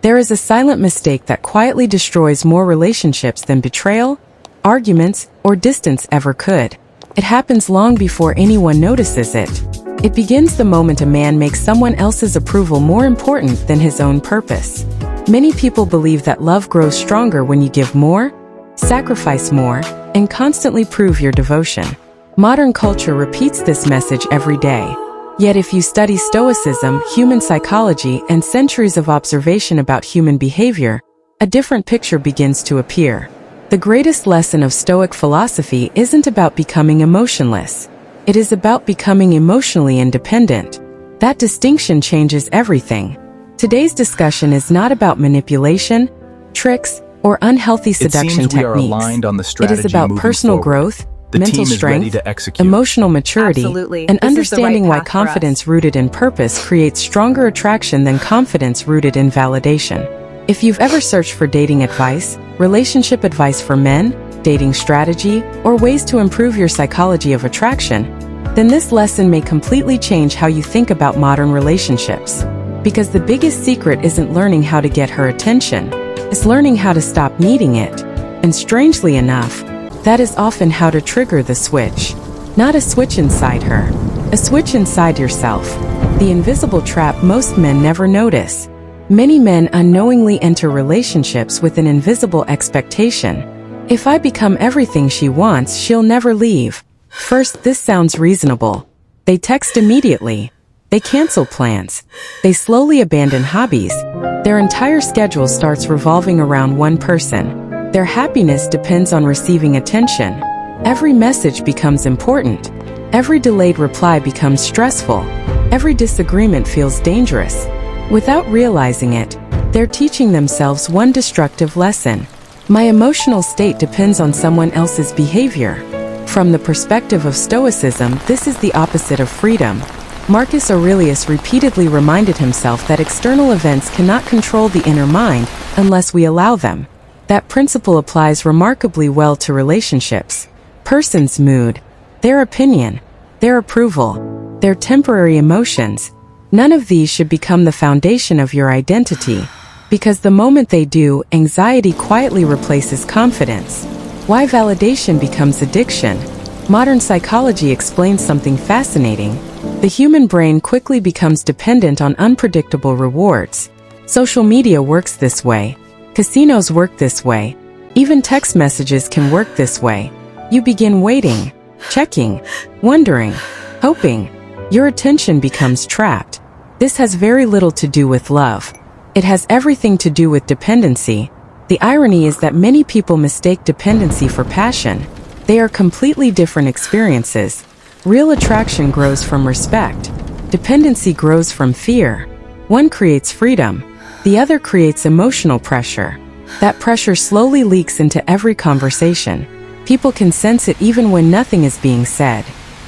There is a silent mistake that quietly destroys more relationships than betrayal, arguments, or distance ever could. It happens long before anyone notices it. It begins the moment a man makes someone else's approval more important than his own purpose. Many people believe that love grows stronger when you give more, sacrifice more, and constantly prove your devotion. Modern culture repeats this message every day. Yet if you study Stoicism, human psychology, and centuries of observation about human behavior, a different picture begins to appear. The greatest lesson of Stoic philosophy isn't about becoming emotionless. It is about becoming emotionally independent. That distinction changes everything. Today's discussion is not about manipulation, tricks, or unhealthy seduction techniques. It is about personal growth, mental strength, emotional maturity, and understanding why confidence rooted in purpose creates stronger attraction than confidence rooted in validation. If you've ever searched for dating advice, relationship advice for men, dating strategy, or ways to improve your psychology of attraction, then this lesson may completely change how you think about modern relationships. Because the biggest secret isn't learning how to get her attention, it's learning how to stop needing it. And strangely enough, that is often how to trigger the switch. Not a switch inside her, a switch inside yourself. The invisible trap most men never notice. Many men unknowingly enter relationships with an invisible expectation. If I become everything she wants, she'll never leave. First, this sounds reasonable. They text immediately. They cancel plans. They slowly abandon hobbies. Their entire schedule starts revolving around one person. Their happiness depends on receiving attention. Every message becomes important. Every delayed reply becomes stressful. Every disagreement feels dangerous. Without realizing it, they're teaching themselves one destructive lesson. My emotional state depends on someone else's behavior. From the perspective of Stoicism, this is the opposite of freedom. Marcus Aurelius repeatedly reminded himself that external events cannot control the inner mind unless we allow them. That principle applies remarkably well to relationships. Person's mood, their opinion, their approval, their temporary emotions, none of these should become the foundation of your identity, because the moment they do, anxiety quietly replaces confidence. Why validation becomes addiction? Modern psychology explains something fascinating. The human brain quickly becomes dependent on unpredictable rewards. Social media works this way. Casinos work this way. Even text messages can work this way. You begin waiting, checking, wondering, hoping. Your attention becomes trapped. This has very little to do with love. It has everything to do with dependency. The irony is that many people mistake dependency for passion. They are completely different experiences. Real attraction grows from respect. Dependency grows from fear. One creates freedom. The other creates emotional pressure. That pressure slowly leaks into every conversation. People can sense it even when nothing is being said.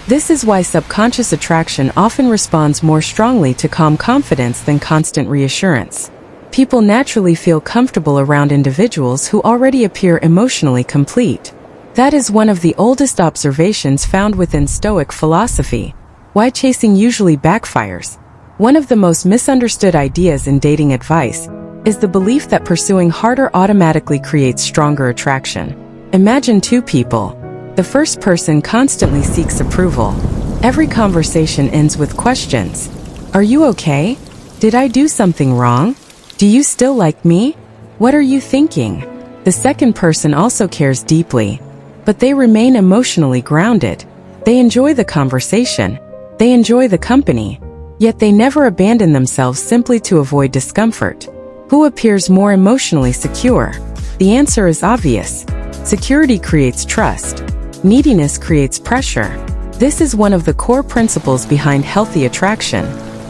This is why subconscious attraction often responds more strongly to calm confidence than constant reassurance. People naturally feel comfortable around individuals who already appear emotionally complete. That is one of the oldest observations found within Stoic philosophy. Why chasing usually backfires. One of the most misunderstood ideas in dating advice is the belief that pursuing harder automatically creates stronger attraction. Imagine two people. The first person constantly seeks approval. Every conversation ends with questions. Are you okay? Did I do something wrong? Do you still like me? What are you thinking? The second person also cares deeply, but they remain emotionally grounded. They enjoy the conversation. They enjoy the company. Yet they never abandon themselves simply to avoid discomfort. Who appears more emotionally secure? The answer is obvious. Security creates trust. Neediness creates pressure. This is one of the core principles behind healthy attraction,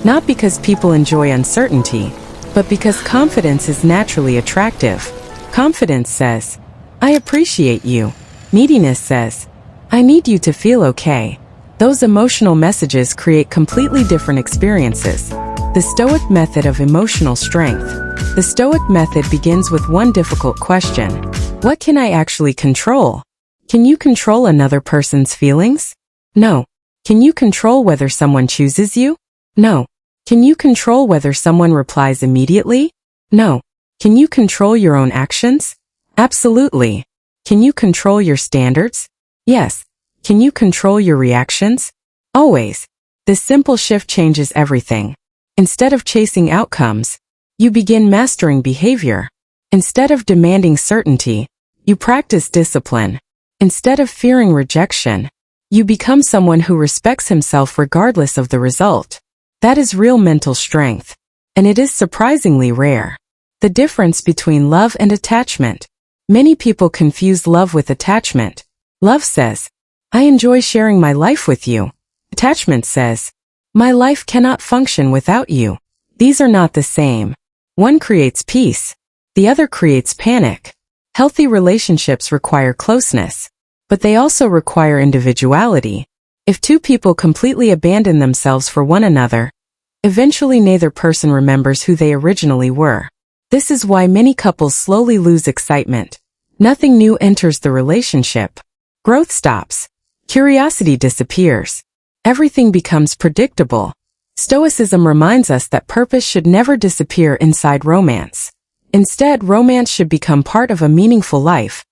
not because people enjoy uncertainty, but because confidence is naturally attractive. Confidence says, I appreciate you. Neediness says, I need you to feel okay. Those emotional messages create completely different experiences. The Stoic Method of Emotional Strength. The Stoic Method begins with one difficult question. What can I actually control? Can you control another person's feelings? No. Can you control whether someone chooses you? No. Can you control whether someone replies immediately? No. Can you control your own actions? Absolutely. Can you control your standards? Yes. Can you control your reactions? Always. This simple shift changes everything. Instead of chasing outcomes, you begin mastering behavior. Instead of demanding certainty, you practice discipline. Instead of fearing rejection, you become someone who respects himself regardless of the result. That is real mental strength. And it is surprisingly rare. The difference between love and attachment. Many people confuse love with attachment. Love says, I enjoy sharing my life with you. Attachment says, my life cannot function without you. These are not the same. One creates peace. The other creates panic. Healthy relationships require closeness, but they also require individuality. If two people completely abandon themselves for one another, eventually neither person remembers who they originally were. This is why many couples slowly lose excitement. Nothing new enters the relationship. Growth stops. Curiosity disappears. Everything becomes predictable. Stoicism reminds us that purpose should never disappear inside romance. Instead, romance should become part of a meaningful life,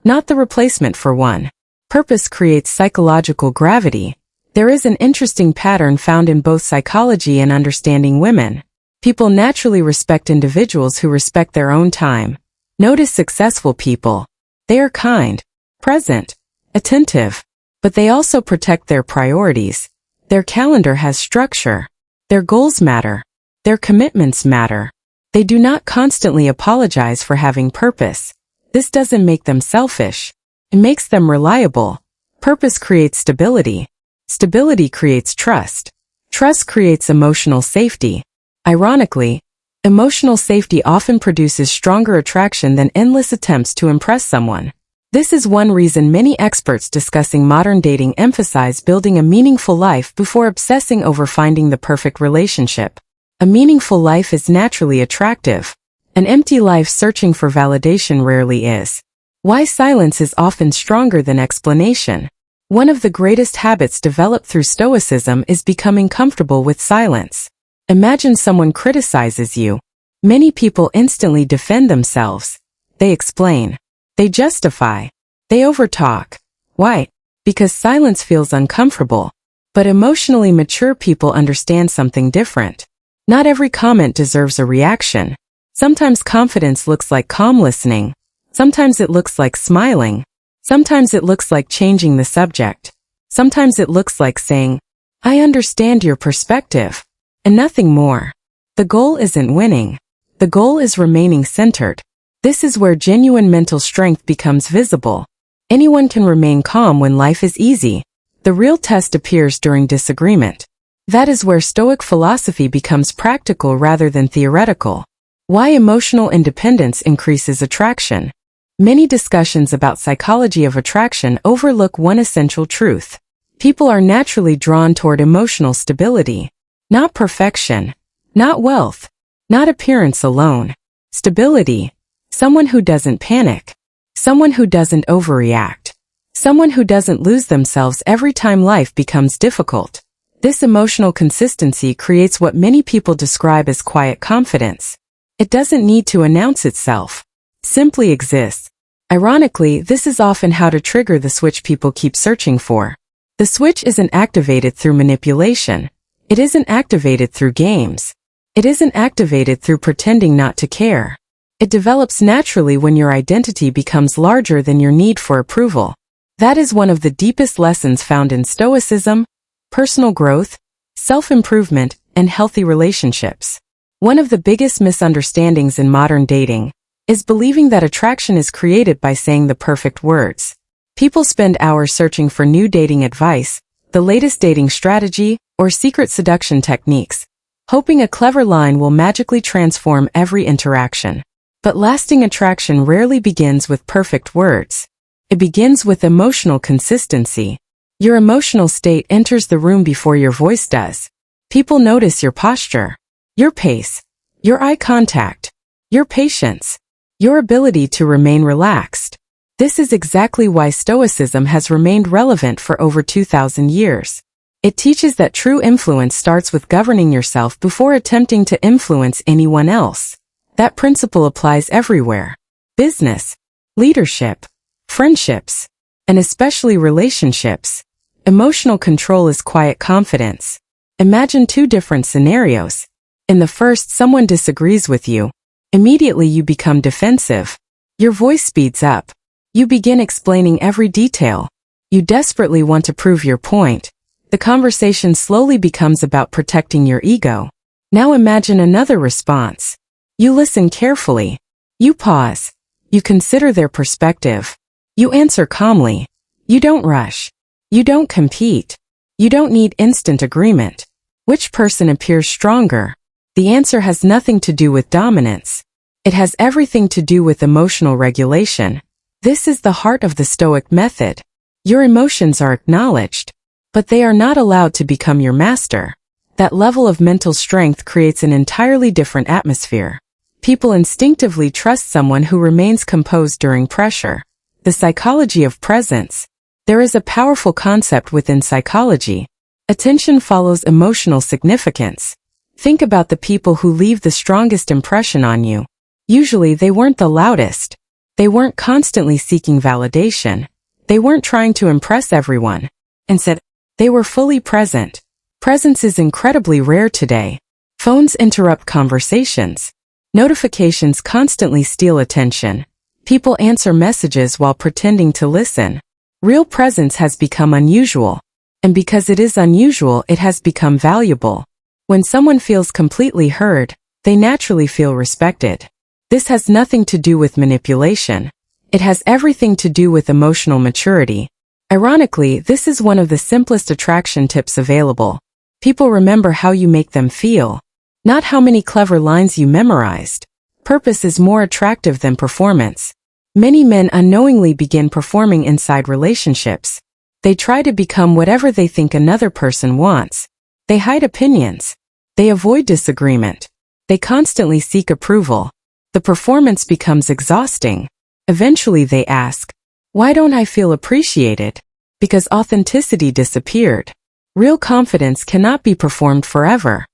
not the replacement for one. Purpose creates psychological gravity. There is an interesting pattern found in both psychology and understanding women. People naturally respect individuals who respect their own time. Notice successful people. They are kind, present, attentive, but they also protect their priorities. Their calendar has structure. Their goals matter. Their commitments matter. They do not constantly apologize for having purpose. This doesn't make them selfish. It makes them reliable. Purpose creates stability. Stability creates trust. Trust creates emotional safety. Ironically, emotional safety often produces stronger attraction than endless attempts to impress someone. This is one reason many experts discussing modern dating emphasize building a meaningful life before obsessing over finding the perfect relationship. A meaningful life is naturally attractive. An empty life searching for validation rarely is. Why silence is often stronger than explanation. One of the greatest habits developed through Stoicism is becoming comfortable with silence. Imagine someone criticizes you. Many people instantly defend themselves. They explain. They justify. They overtalk. Why? Because silence feels uncomfortable. But emotionally mature people understand something different. Not every comment deserves a reaction. Sometimes confidence looks like calm listening. Sometimes it looks like smiling. Sometimes it looks like changing the subject. Sometimes it looks like saying, I understand your perspective. And nothing more. The goal isn't winning. The goal is remaining centered. This is where genuine mental strength becomes visible. Anyone can remain calm when life is easy. The real test appears during disagreement. That is where Stoic philosophy becomes practical rather than theoretical. Why emotional independence increases attraction. Many discussions about psychology of attraction overlook one essential truth. People are naturally drawn toward emotional stability. Not perfection. Not wealth. Not appearance alone. Stability. Someone who doesn't panic. Someone who doesn't overreact. Someone who doesn't lose themselves every time life becomes difficult. This emotional consistency creates what many people describe as quiet confidence. It doesn't need to announce itself. It simply exists. Ironically, this is often how to trigger the switch people keep searching for. The switch isn't activated through manipulation. It isn't activated through games. It isn't activated through pretending not to care. It develops naturally when your identity becomes larger than your need for approval. That is one of the deepest lessons found in Stoicism, personal growth, self-improvement, and healthy relationships. One of the biggest misunderstandings in modern dating is believing that attraction is created by saying the perfect words. People spend hours searching for new dating advice, the latest dating strategy, or secret seduction techniques, hoping a clever line will magically transform every interaction. But lasting attraction rarely begins with perfect words. It begins with emotional consistency. Your emotional state enters the room before your voice does. People notice your posture, your pace, your eye contact, your patience, your ability to remain relaxed. This is exactly why Stoicism has remained relevant for over 2,000 years. It teaches that true influence starts with governing yourself before attempting to influence anyone else. That principle applies everywhere: business, leadership, friendships, and especially relationships. Emotional control is quiet confidence. Imagine two different scenarios. In the first, someone disagrees with you. Immediately you become defensive. Your voice speeds up. You begin explaining every detail. You desperately want to prove your point. The conversation slowly becomes about protecting your ego. Now imagine another response. You listen carefully. You pause. You consider their perspective. You answer calmly. You don't rush. You don't compete. You don't need instant agreement. Which person appears stronger? The answer has nothing to do with dominance. It has everything to do with emotional regulation. This is the heart of the Stoic method. Your emotions are acknowledged, but they are not allowed to become your master. That level of mental strength creates an entirely different atmosphere. People instinctively trust someone who remains composed during pressure. The psychology of presence. There is a powerful concept within psychology. Attention follows emotional significance. Think about the people who leave the strongest impression on you. Usually they weren't the loudest. They weren't constantly seeking validation. They weren't trying to impress everyone. Instead, they were fully present. Presence is incredibly rare today. Phones interrupt conversations. Notifications constantly steal attention. People answer messages while pretending to listen. Real presence has become unusual. And because it is unusual, it has become valuable. When someone feels completely heard, they naturally feel respected. This has nothing to do with manipulation. It has everything to do with emotional maturity. Ironically, this is one of the simplest attraction tips available. People remember how you make them feel, not how many clever lines you memorized. Purpose is more attractive than performance. Many men unknowingly begin performing inside relationships. They try to become whatever they think another person wants. They hide opinions. They avoid disagreement. They constantly seek approval. The performance becomes exhausting. Eventually they ask, "Why don't I feel appreciated?" Because authenticity disappeared. Real confidence cannot be performed forever.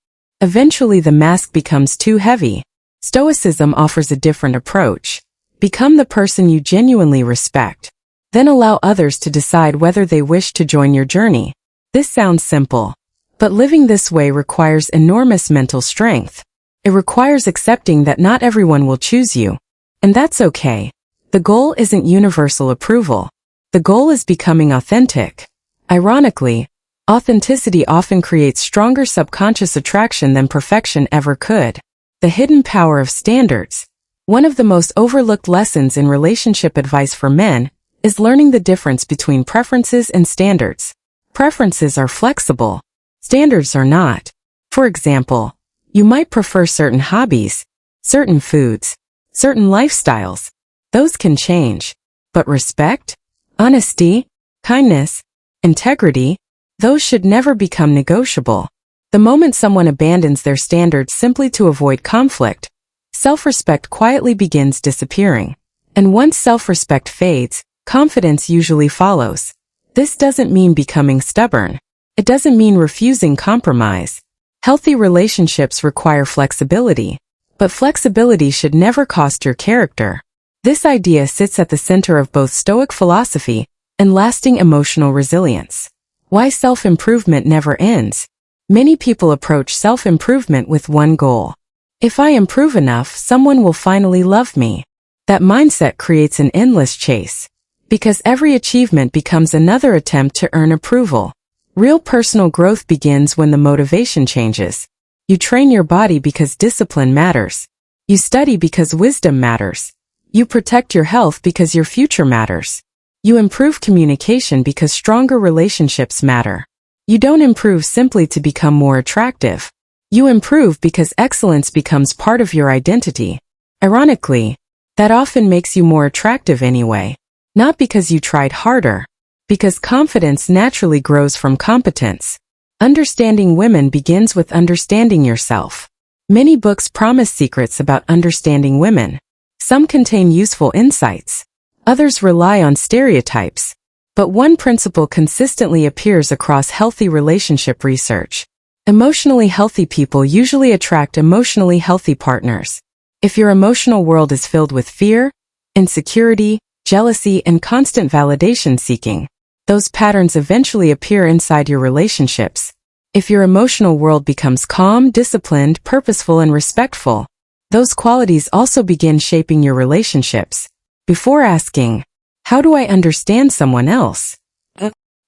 Eventually the mask becomes too heavy. Stoicism offers a different approach. Become the person you genuinely respect. Then allow others to decide whether they wish to join your journey. This sounds simple, but living this way requires enormous mental strength. It requires accepting that not everyone will choose you. And that's okay. The goal isn't universal approval. The goal is becoming authentic. Ironically, authenticity often creates stronger subconscious attraction than perfection ever could. The hidden power of standards. One of the most overlooked lessons in relationship advice for men is learning the difference between preferences and standards. Preferences are flexible. Standards are not. For example, you might prefer certain hobbies, certain foods, certain lifestyles. Those can change. But respect, honesty, kindness, integrity, those should never become negotiable. The moment someone abandons their standards simply to avoid conflict, self-respect quietly begins disappearing. And once self-respect fades, confidence usually follows. This doesn't mean becoming stubborn. It doesn't mean refusing compromise. Healthy relationships require flexibility, but flexibility should never cost your character. This idea sits at the center of both Stoic philosophy and lasting emotional resilience. Why self-improvement never ends. Many people approach self-improvement with one goal. If I improve enough, someone will finally love me. That mindset creates an endless chase, because every achievement becomes another attempt to earn approval. Real personal growth begins when the motivation changes. You train your body because discipline matters. You study because wisdom matters. You protect your health because your future matters. You improve communication because stronger relationships matter. You don't improve simply to become more attractive. You improve because excellence becomes part of your identity. Ironically, that often makes you more attractive anyway. Not because you tried harder, because confidence naturally grows from competence. Understanding women begins with understanding yourself. Many books promise secrets about understanding women. Some contain useful insights. Others rely on stereotypes. But one principle consistently appears across healthy relationship research. Emotionally healthy people usually attract emotionally healthy partners. If your emotional world is filled with fear, insecurity, jealousy, and constant validation seeking, those patterns eventually appear inside your relationships. If your emotional world becomes calm, disciplined, purposeful, and respectful, those qualities also begin shaping your relationships. Before asking, how do I understand someone else?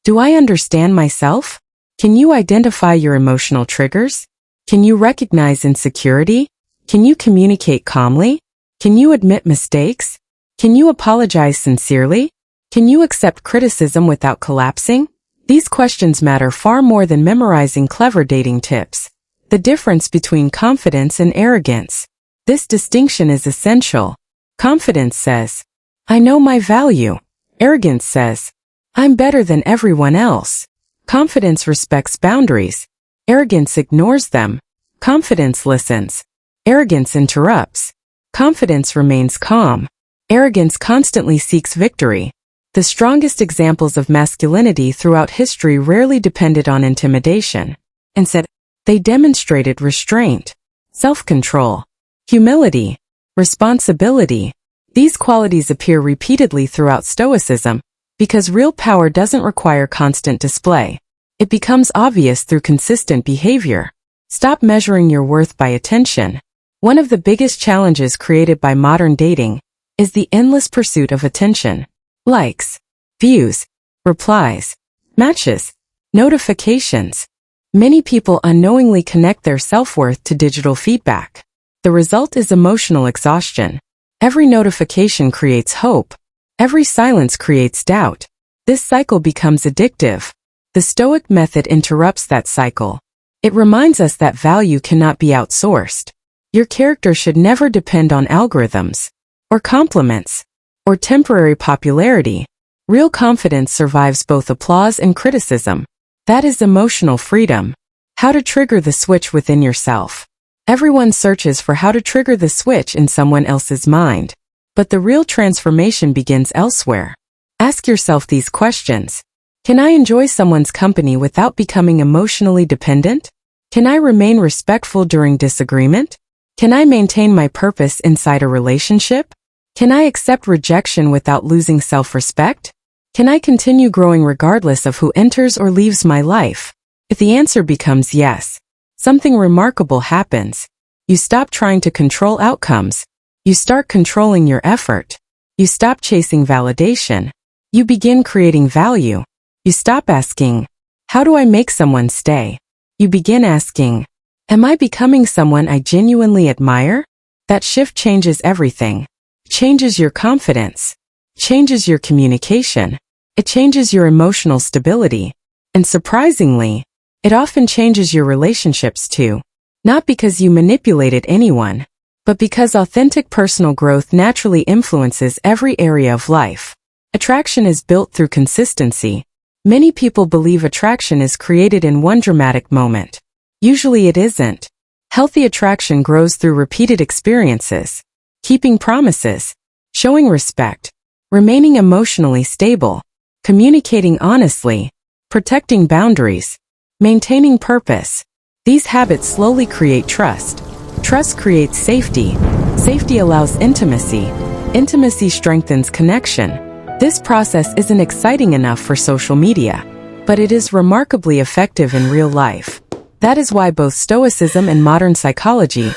Do I understand myself? Can you identify your emotional triggers? Can you recognize insecurity? Can you communicate calmly? Can you admit mistakes? Can you apologize sincerely? Can you accept criticism without collapsing? These questions matter far more than memorizing clever dating tips. The difference between confidence and arrogance. This distinction is essential. Confidence says, I know my value. Arrogance says, I'm better than everyone else. Confidence respects boundaries. Arrogance ignores them. Confidence listens. Arrogance interrupts. Confidence remains calm. Arrogance constantly seeks victory. The strongest examples of masculinity throughout history rarely depended on intimidation. Instead, they demonstrated restraint, self-control, humility, responsibility. These qualities appear repeatedly throughout Stoicism because real power doesn't require constant display. It becomes obvious through consistent behavior. Stop measuring your worth by attention. One of the biggest challenges created by modern dating is the endless pursuit of attention. Likes, views, replies, matches, notifications. Many people unknowingly connect their self-worth to digital feedback. The result is emotional exhaustion. Every notification creates hope. Every silence creates doubt. This cycle becomes addictive. The Stoic Method interrupts that cycle. It reminds us that value cannot be outsourced. Your character should never depend on algorithms, or compliments, or temporary popularity. Real confidence survives both applause and criticism. That is emotional freedom. How to trigger the switch within yourself. Everyone searches for how to trigger the switch in someone else's mind. But the real transformation begins elsewhere. Ask yourself these questions. Can I enjoy someone's company without becoming emotionally dependent? Can I remain respectful during disagreement? Can I maintain my purpose inside a relationship? Can I accept rejection without losing self-respect? Can I continue growing regardless of who enters or leaves my life? If the answer becomes yes, something remarkable happens. You stop trying to control outcomes. You start controlling your effort. You stop chasing validation. You begin creating value. You stop asking, how do I make someone stay? You begin asking, am I becoming someone I genuinely admire? That shift changes everything. It changes your confidence. It changes your communication. It changes your emotional stability. And surprisingly, it often changes your relationships too. Not because you manipulated anyone, but because authentic personal growth naturally influences every area of life. Attraction is built through consistency. Many people believe attraction is created in one dramatic moment. Usually it isn't. Healthy attraction grows through repeated experiences, keeping promises, showing respect, remaining emotionally stable, communicating honestly, protecting boundaries, maintaining purpose. These habits slowly create trust. Trust creates safety. Safety allows intimacy. Intimacy strengthens connection. This process isn't exciting enough for social media, but it is remarkably effective in real life. That is why both Stoicism and modern psychology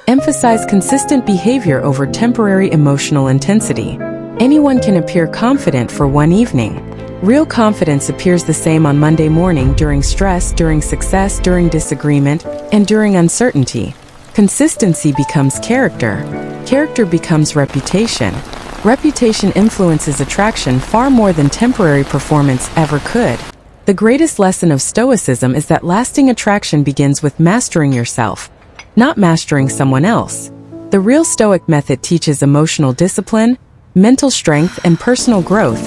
emphasize consistent behavior over temporary emotional intensity. Anyone can appear confident for one evening. Real confidence appears the same on Monday morning, during stress, during success, during disagreement, and during uncertainty. Consistency becomes character. Character becomes reputation. Reputation influences attraction far more than temporary performance ever could. The greatest lesson of Stoicism is that lasting attraction begins with mastering yourself, not mastering someone else. The real Stoic method teaches emotional discipline, mental strength, and personal growth,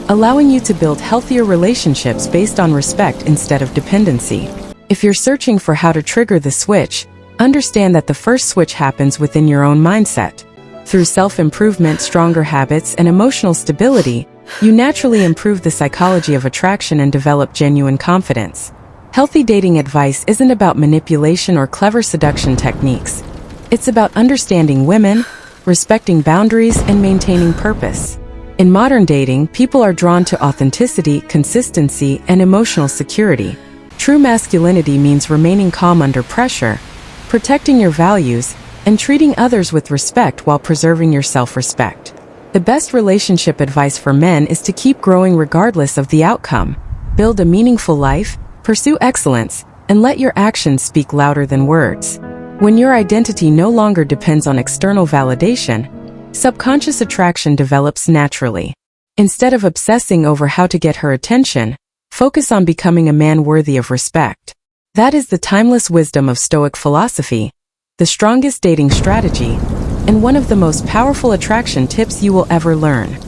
allowing you to build healthier relationships based on respect instead of dependency. If you're searching for how to trigger the switch, understand that the first switch happens within your own mindset. Through self-improvement, stronger habits, and emotional stability, you naturally improve the psychology of attraction and develop genuine confidence. Healthy dating advice isn't about manipulation or clever seduction techniques. It's about understanding women, respecting boundaries, and maintaining purpose. In modern dating, people are drawn to authenticity, consistency, and emotional security. True masculinity means remaining calm under pressure, protecting your values, and treating others with respect while preserving your self-respect. The best relationship advice for men is to keep growing regardless of the outcome. Build a meaningful life, pursue excellence, and let your actions speak louder than words. When your identity no longer depends on external validation, subconscious attraction develops naturally. Instead of obsessing over how to get her attention, focus on becoming a man worthy of respect. That is the timeless wisdom of Stoic philosophy, the strongest dating strategy, and one of the most powerful attraction tips you will ever learn.